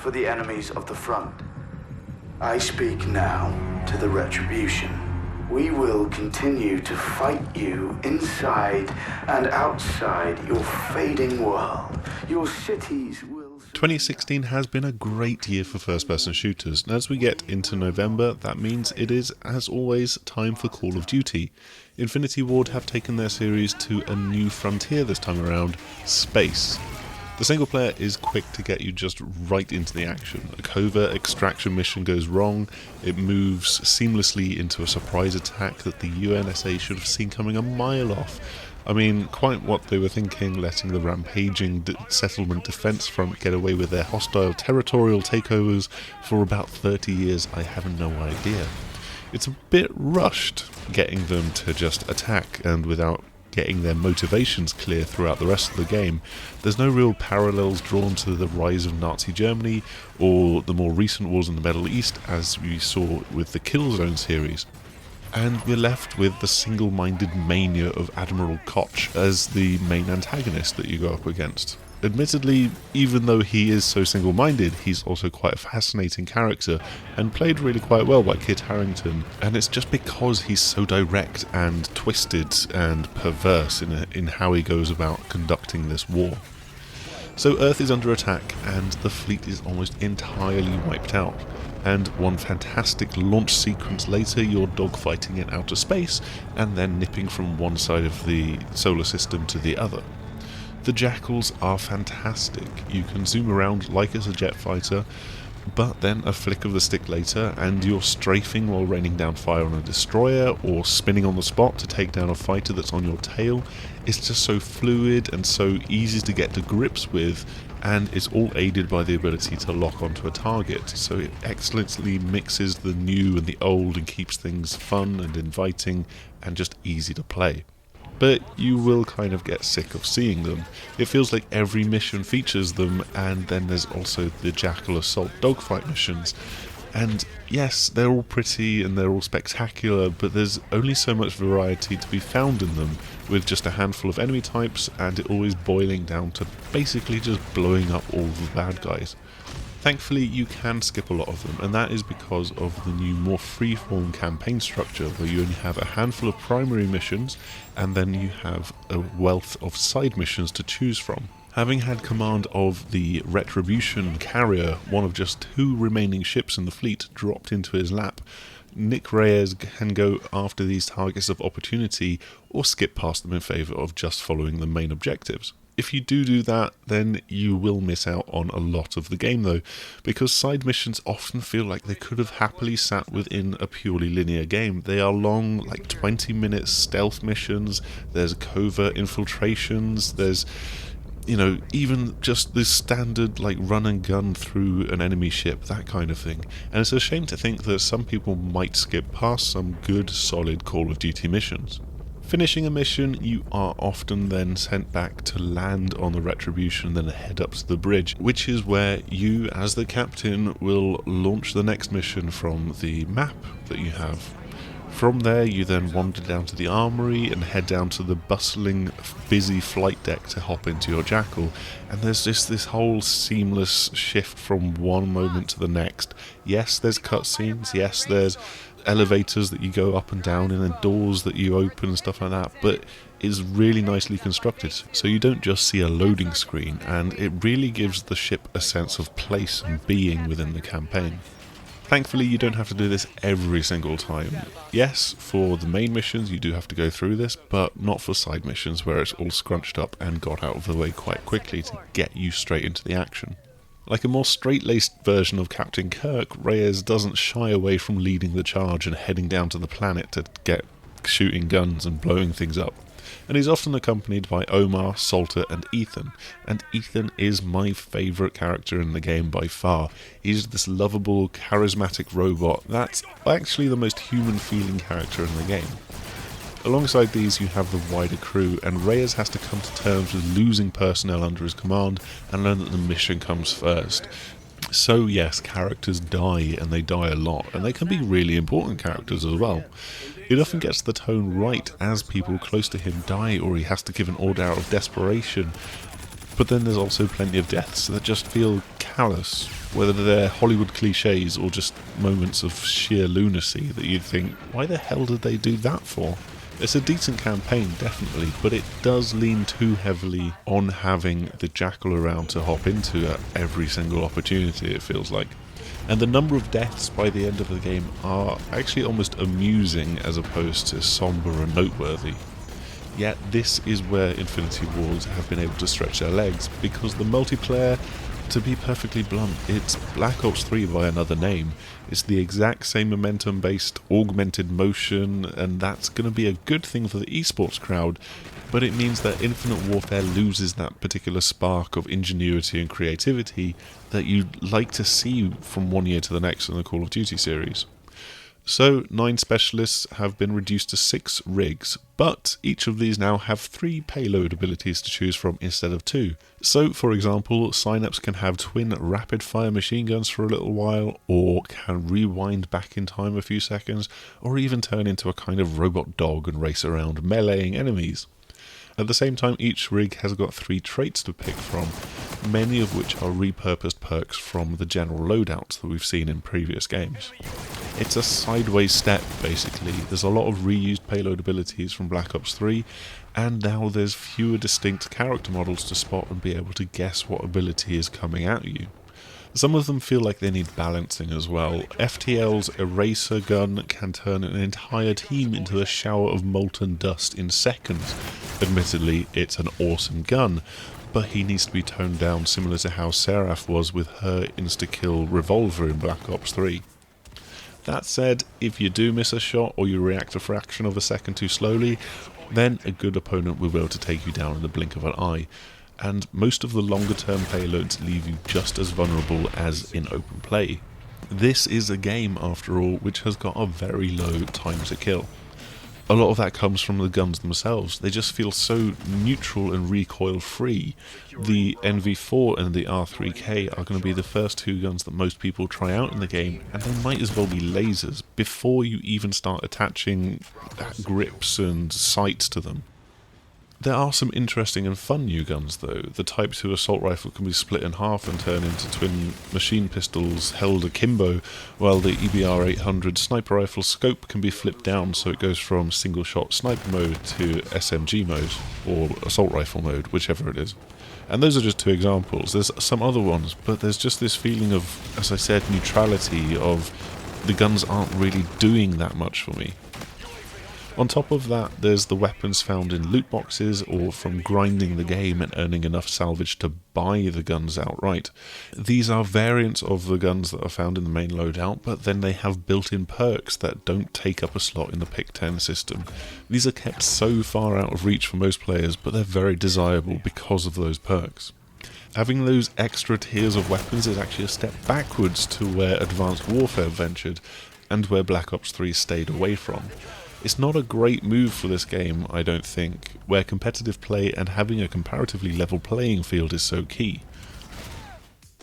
for the enemies of the front. I speak now to the Retribution. We will continue to fight you inside and outside your fading world. Your cities will... 2016 has been a great year for first-person shooters, and as we get into November, that means it is, as always, time for Call of Duty. Infinity Ward have taken their series to a new frontier this time around: space. The single player is quick to get you just right into the action. A covert extraction mission goes wrong, it moves seamlessly into a surprise attack that the UNSA should have seen coming a mile off. I mean, quite what they were thinking, letting the rampaging settlement defense front get away with their hostile territorial takeovers for about 30 years, I have no idea. It's a bit rushed getting them to just attack, and without getting their motivations clear throughout the rest of the game. There's no real parallels drawn to the rise of Nazi Germany or the more recent wars in the Middle East, as we saw with the Killzone series. And we're left with the single-minded mania of Admiral Koch as the main antagonist that you go up against. Admittedly, even though he is so single-minded, he's also quite a fascinating character and played really quite well by Kit Harington, and it's just because he's so direct and twisted and perverse in how he goes about conducting this war. So Earth is under attack and the fleet is almost entirely wiped out, and one fantastic launch sequence later you're dogfighting in outer space and then nipping from one side of the solar system to the other. The Jackals are fantastic. You can zoom around like it's a jet fighter, but then a flick of the stick later and you're strafing while raining down fire on a destroyer or spinning on the spot to take down a fighter that's on your tail. It's just so fluid and so easy to get to grips with, and it's all aided by the ability to lock onto a target, so it excellently mixes the new and the old and keeps things fun and inviting and just easy to play. But you will kind of get sick of seeing them. It feels like every mission features them, and then there's also the Jackal Assault dogfight missions. And yes, they're all pretty and they're all spectacular, but there's only so much variety to be found in them, with just a handful of enemy types, and it always boiling down to basically just blowing up all the bad guys. Thankfully, you can skip a lot of them, and that is because of the new, more free-form campaign structure, where you only have a handful of primary missions, and then you have a wealth of side missions to choose from. Having had command of the Retribution carrier, one of just 2 remaining ships in the fleet, dropped into his lap, Nick Reyes can go after these targets of opportunity, or skip past them in favour of just following the main objectives. If you do that, then you will miss out on a lot of the game though, because side missions often feel like they could have happily sat within a purely linear game. They are long, like 20-minute stealth missions, there's covert infiltrations, there's, you know, even just the standard like run and gun through an enemy ship, that kind of thing. And it's a shame to think that some people might skip past some good, solid Call of Duty missions. Finishing a mission, you are often then sent back to land on the Retribution, then head up to the bridge, which is where you, as the captain, will launch the next mission from the map that you have. From there, you then wander down to the armory and head down to the bustling, busy flight deck to hop into your Jackal, and there's just this whole seamless shift from one moment to the next. Yes, there's cutscenes, yes, there's elevators that you go up and down in and doors that you open and stuff like that, but it's really nicely constructed, so you don't just see a loading screen, and it really gives the ship a sense of place and being within the campaign. Thankfully, you don't have to do this every single time. Yes, for the main missions you do have to go through this, but not for side missions where it's all scrunched up and got out of the way quite quickly to get you straight into the action. Like a more straight-laced version of Captain Kirk, Reyes doesn't shy away from leading the charge and heading down to the planet to get shooting guns and blowing things up. And he's often accompanied by Omar, Salter and Ethan is my favourite character in the game by far. He's this lovable, charismatic robot that's actually the most human-feeling character in the game. Alongside these you have the wider crew, and Reyes has to come to terms with losing personnel under his command and learn that the mission comes first. So yes, characters die, and they die a lot, and they can be really important characters as well. It often gets the tone right as people close to him die or he has to give an order out of desperation. But then there's also plenty of deaths that just feel callous, whether they're Hollywood cliches or just moments of sheer lunacy that you'd think, why the hell did they do that for? It's a decent campaign, definitely, but it does lean too heavily on having the Jackal around to hop into at every single opportunity, it feels like. And the number of deaths by the end of the game are actually almost amusing as opposed to somber and noteworthy. Yet this is where Infinity Ward have been able to stretch their legs, because the multiplayer, to be perfectly blunt, it's Black Ops 3 by another name. It's the exact same momentum-based augmented motion, and that's going to be a good thing for the esports crowd, but it means that Infinite Warfare loses that particular spark of ingenuity and creativity that you'd like to see from one year to the next in the Call of Duty series. So, 9 specialists have been reduced to 6 rigs, but each of these now have 3 payload abilities to choose from instead of 2. So, for example, Synapse can have twin rapid-fire machine guns for a little while, or can rewind back in time a few seconds, or even turn into a kind of robot dog and race around meleeing enemies. At the same time, each rig has got 3 traits to pick from, many of which are repurposed perks from the general loadouts that we've seen in previous games. It's a sideways step, basically. There's a lot of reused payload abilities from Black Ops 3, and now there's fewer distinct character models to spot and be able to guess what ability is coming at you. Some of them feel like they need balancing as well. FTL's Eraser gun can turn an entire team into a shower of molten dust in seconds. Admittedly, it's an awesome gun, but he needs to be toned down similar to how Seraph was with her insta-kill revolver in Black Ops 3. That said, if you do miss a shot or you react a fraction of a second too slowly, then a good opponent will be able to take you down in the blink of an eye. And most of the longer term payloads leave you just as vulnerable as in open play. This is a game, after all, which has got a very low time to kill. A lot of that comes from the guns themselves. They just feel so neutral and recoil free. The NV4 and the R3K are going to be the first 2 guns that most people try out in the game, and they might as well be lasers before you even start attaching grips and sights to them. There are some interesting and fun new guns though. The Type 2 assault rifle can be split in half and turn into twin machine pistols held akimbo, while the EBR 800 sniper rifle scope can be flipped down so it goes from single shot sniper mode to SMG mode, or assault rifle mode, whichever it is. And those are just 2 examples. There's some other ones, but there's just this feeling of, as I said, neutrality, of the guns aren't really doing that much for me. On top of that, there's the weapons found in loot boxes or from grinding the game and earning enough salvage to buy the guns outright. These are variants of the guns that are found in the main loadout, but then they have built-in perks that don't take up a slot in the Pick 10 system. These are kept so far out of reach for most players, but they're very desirable because of those perks. Having those extra tiers of weapons is actually a step backwards to where Advanced Warfare ventured, and where Black Ops 3 stayed away from. It's not a great move for this game, I don't think, where competitive play and having a comparatively level playing field is so key.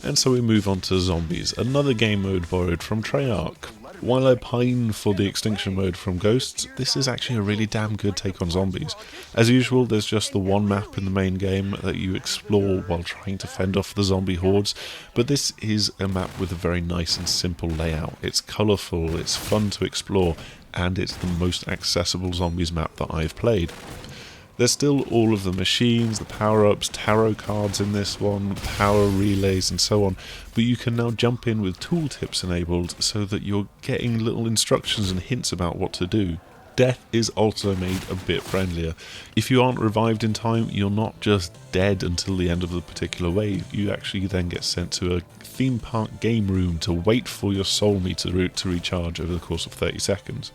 And so we move on to Zombies, another game mode borrowed from Treyarch. While I pine for the extinction mode from Ghosts, this is actually a really damn good take on Zombies. As usual, there's just the one map in the main game that you explore while trying to fend off the zombie hordes, but this is a map with a very nice and simple layout. It's colourful, it's fun to explore, and it's the most accessible Zombies map that I've played. There's still all of the machines, the power-ups, tarot cards in this one, power relays and so on, but you can now jump in with tooltips enabled so that you're getting little instructions and hints about what to do. Death is also made a bit friendlier. If you aren't revived in time, you're not just dead until the end of the particular wave. You actually then get sent to a theme park game room to wait for your soul meter to recharge over the course of 30 seconds.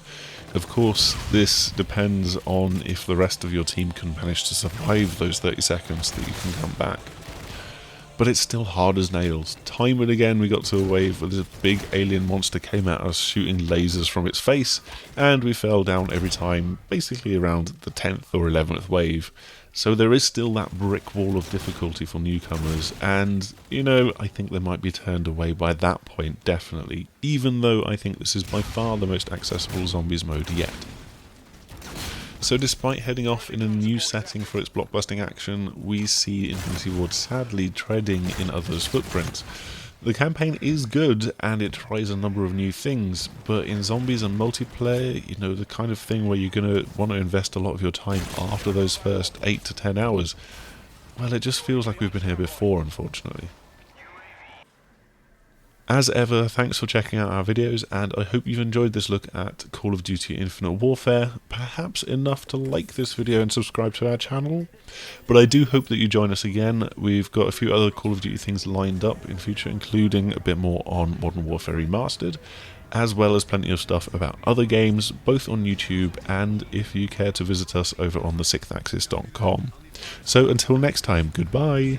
Of course, this depends on if the rest of your team can manage to survive those 30 seconds that you can come back. But it's still hard as nails. Time and again we got to a wave where this big alien monster came at us shooting lasers from its face, and we fell down every time, basically around the 10th or 11th wave. So there is still that brick wall of difficulty for newcomers, and, you know, I think they might be turned away by that point, definitely, even though I think this is by far the most accessible Zombies mode yet. So despite heading off in a new setting for its blockbusting action, we see Infinity Ward sadly treading in others' footprints. The campaign is good and it tries a number of new things, but in zombies and multiplayer, you know, the kind of thing where you're going to want to invest a lot of your time after those first 8 to 10 hours, well, it just feels like we've been here before, unfortunately. As ever, thanks for checking out our videos, and I hope you've enjoyed this look at Call of Duty Infinite Warfare, perhaps enough to like this video and subscribe to our channel. But I do hope that you join us again. We've got a few other Call of Duty things lined up in future, including a bit more on Modern Warfare Remastered, as well as plenty of stuff about other games, both on YouTube and if you care to visit us over on the 6thAxis.com. So until next time, goodbye!